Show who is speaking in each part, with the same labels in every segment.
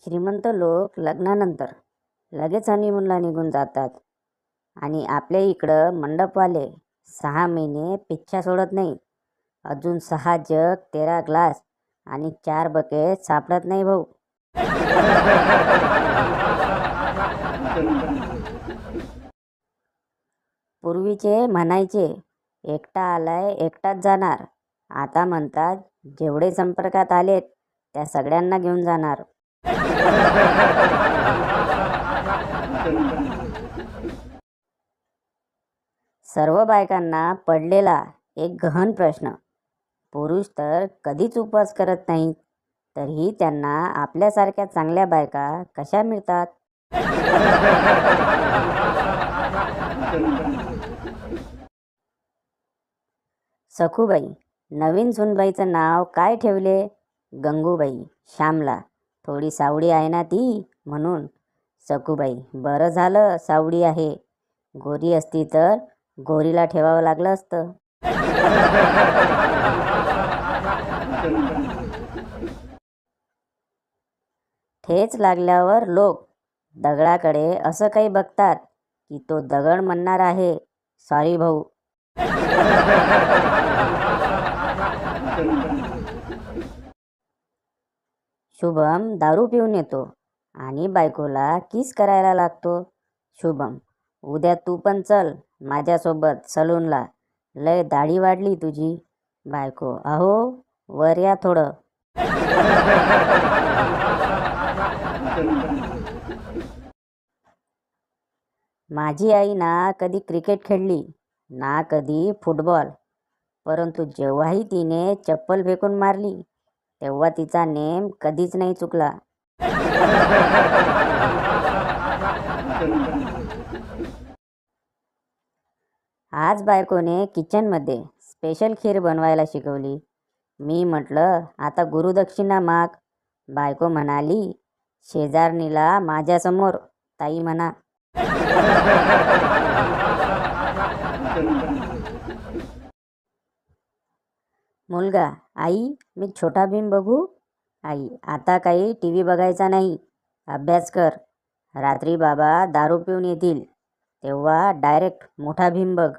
Speaker 1: श्रीमंत लोक लग्नानंतर लगेच हनीमूनला निघून जातात आणि आपल्या इकडं मंडपवाले 6 महिने पिच्छा सोडत नाही. अजून 6 जग 13 ग्लास आणि 4 बकेट सापडत नाही भाऊ. पूर्वीचे म्हणायचे एकटा आलाय एकटाच जाणार. आता म्हणतात जेवढे संपर्कात आलेत त्या सगळ्यांना घेऊन जाणार. सर्व बायकांना पडलेला एक गहन प्रश्न. पुरुष तर कधीच उपवास करत नाहीत, तरीही त्यांना आपल्यासारख्या चांगल्या बायका कशा मिळतात? सखूबाई, नवीन सुनबाईचं नाव काय ठेवले? गंगूबाई. श्यामला. थोडी सावडी आहे ना ती म्हणून. सखूबाई. बरं झालं सावडी आहे. गोरी असती तर गोरीला ठेवावं लागलं असतं. ठेच लागल्यावर लोक दगडाकडे असं काही बघतात की तो दगड म्हणणार आहे सॉरी भाऊ. शुभम दारू पिऊन येतो आणि बायकोला किस करायला लागतो. शुभम. उद्या तू पण चल माझ्यासोबत सलूनला. लय दाढी वाढली तुझी. बायको. अहो वर या थोडं. माझी आई ना कधी क्रिकेट खेळली ना कधी फुटबॉल, परंतु जेव्हाही तिने चप्पल फेकून मारली तेव्हा तिचा नेम कधीच नाही चुकला. आज बायकोने किचनमध्ये स्पेशल खीर बनवायला शिकवली. मी म्हटलं आता गुरुदक्षिणा माग. बायको म्हणाली शेजारणीला माझ्यासमोर ताई म्हणा. मुलगा. आई मी छोटा भीम बघू? आई. आता काही टी व्ही बघायचा नाही, अभ्यास कर. रात्री बाबा दारू पिऊन येतील तेव्हा डायरेक्ट मोठा भीम बघ.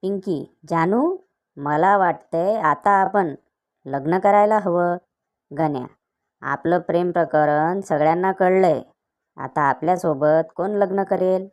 Speaker 1: पिंकी. जानू मला वाटतंय आता आपण लग्न करायला हवं. गण्या. आपलं प्रेम प्रकरण सगळ्यांना कळलंय, आता आपल्यासोबत कोण लग्न करेल?